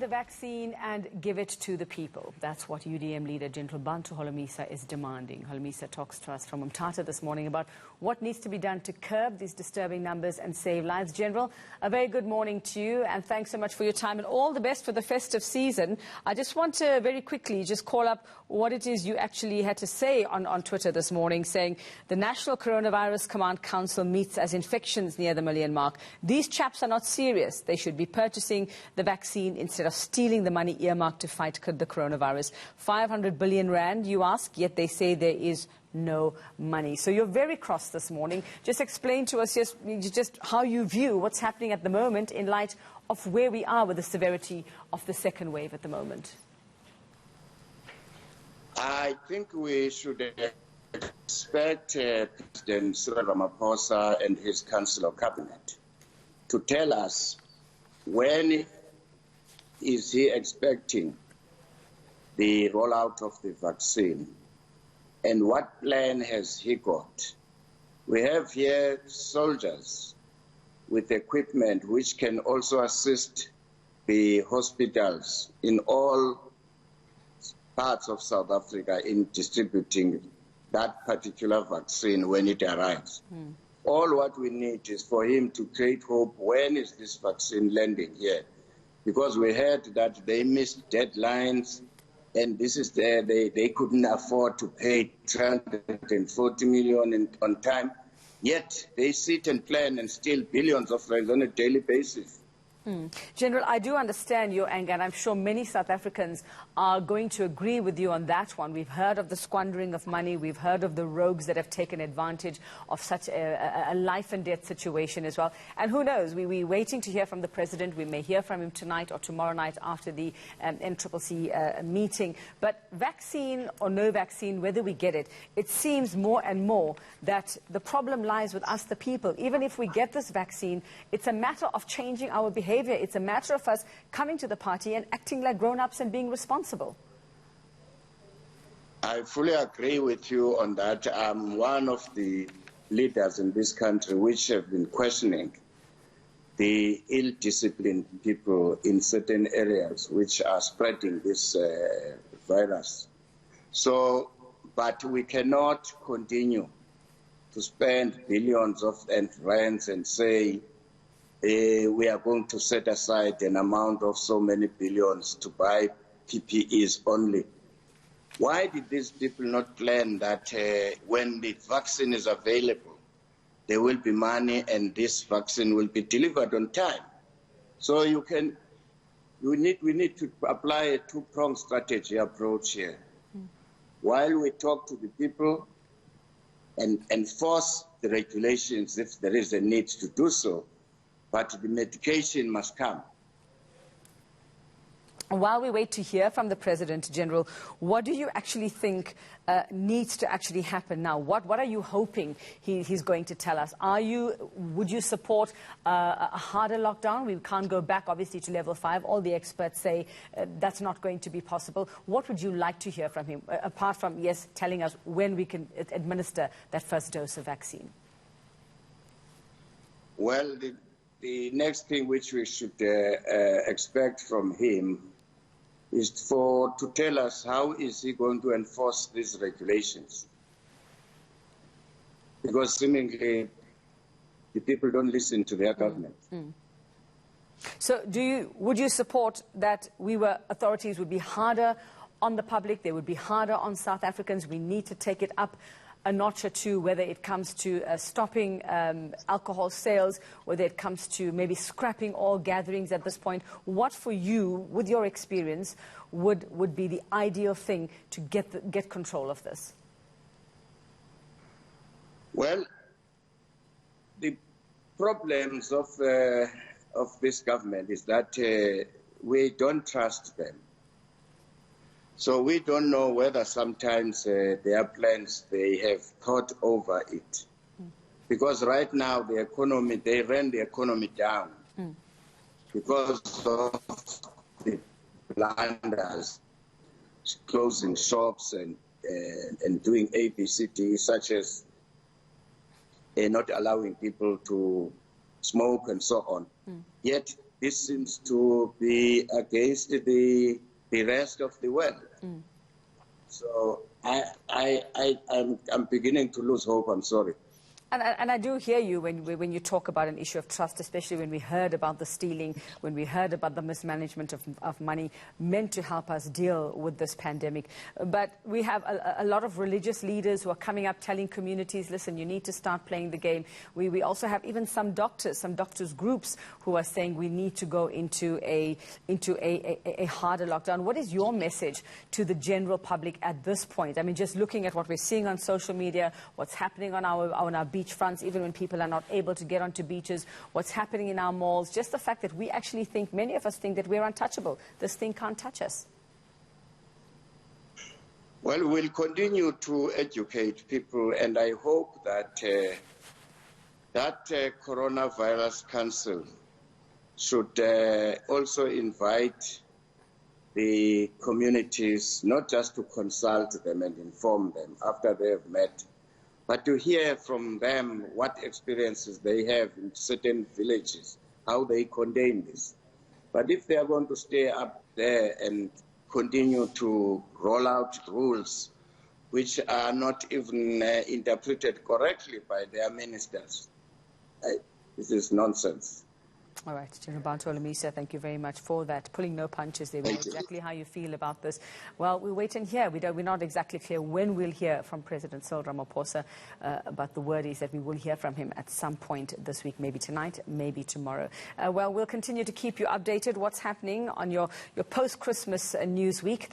the vaccine and give it to the people. That's what UDM leader General Bantu Holomisa is demanding. Holomisa talks to us from Umtata this morning about what needs to be done to curb these disturbing numbers and save lives. General, a very good morning to you, and thanks so much for your time and all the best for the festive season. I just want to very quickly just call up what it is you actually had to say on Twitter this morning, saying the National Coronavirus Command Council meets as infections near the million mark. These chaps are not serious. They should be purchasing the vaccine instead of stealing the money earmarked to fight the coronavirus. 500 billion rand, you ask, yet they say there is no money. So you're very cross this morning. Just explain to us just how you view what's happening at the moment in light of where we are with the severity of the second wave at the moment. I think we should expect President Cyril Ramaphosa and his Council of Cabinet to tell us when is he expecting the rollout of the vaccine and what plan has he got. We have here soldiers with equipment which can also assist the hospitals in all parts of South Africa in distributing that particular vaccine when it arrives. All what we need is for him to create hope. When is this vaccine landing here? Because we heard that they missed deadlines, and this is they couldn't afford to pay 340 million on time. Yet they sit and plan and steal billions of rands on a daily basis. General, I do understand your anger, and I'm sure many South Africans are going to agree with you on that one. We've heard of the squandering of money. We've heard of the rogues that have taken advantage of such a life-and-death situation as well. And who knows, we're waiting to hear from the President. We may hear from him tonight or tomorrow night after the eNCA meeting. But vaccine or no vaccine, whether we get it, it seems more and more that the problem lies with us, the people. Even if we get this vaccine, it's a matter of changing our behavior. It's a matter of us coming to the party and acting like grown-ups and being responsible. I fully agree with you on that. I'm one of the leaders in this country which have been questioning the ill-disciplined people in certain areas which are spreading this virus. So, but we cannot continue to spend billions of rands and say, we are going to set aside an amount of so many billions to buy PPEs only. Why did these people not plan that when the vaccine is available, there will be money and this vaccine will be delivered on time? So we need to apply a two-pronged strategy approach here. While we talk to the people and enforce the regulations if there is a need to do so, but the medication must come. While we wait to hear from the President, General, what do you actually think needs to actually happen now? What are you hoping he's going to tell us? Would you support a harder lockdown? We can't go back, obviously, to level 5. All the experts say that's not going to be possible. What would you like to hear from him, apart from, yes, telling us when we can administer that first dose of vaccine? Well, the next thing which we should expect from him is to tell us how is he going to enforce these regulations. Because seemingly the people don't listen to their government. So would you support that authorities would be harder on the public, they would be harder on South Africans? We need to take it up a notch or two, whether it comes to stopping alcohol sales, whether it comes to maybe scrapping all gatherings at this point. What for you, with your experience, would be the ideal thing to get control of this? Well, the problems of this government is that we don't trust them. So we don't know whether sometimes their plans, they have thought over it. Because right now the economy, they ran the economy down because of the blunders, closing shops and doing ABCD, such as not allowing people to smoke and so on. Yet this seems to be against the rest of the world. So I'm beginning to lose hope. I'm sorry. And I do hear you when you talk about an issue of trust, especially when we heard about the stealing, when we heard about the mismanagement of money meant to help us deal with this pandemic. But we have a lot of religious leaders who are coming up telling communities, listen, you need to start playing the game. We also have even some doctors groups who are saying we need to go into a harder lockdown. What is your message to the general public at this point? I mean, just looking at what we're seeing on social media, what's happening on our beach fronts, even when people are not able to get onto beaches, what's happening in our malls, just the fact that we actually think, many of us think that we're untouchable. This thing can't touch us. Well, we'll continue to educate people, and I hope that Coronavirus Council should also invite the communities, not just to consult them and inform them after they have met, but to hear from them what experiences they have in certain villages, how they contain this. But if they are going to stay up there and continue to roll out rules which are not even interpreted correctly by their ministers, this is nonsense. All right, General Bantu Holomisa, thank you very much for that. Pulling no punches there. We know exactly how you feel about this. Well, we'll wait and hear. We're not exactly clear when we'll hear from President Cyril Ramaphosa, but the word is that we will hear from him at some point this week, maybe tonight, maybe tomorrow. Well, we'll continue to keep you updated what's happening on your post-Christmas news week.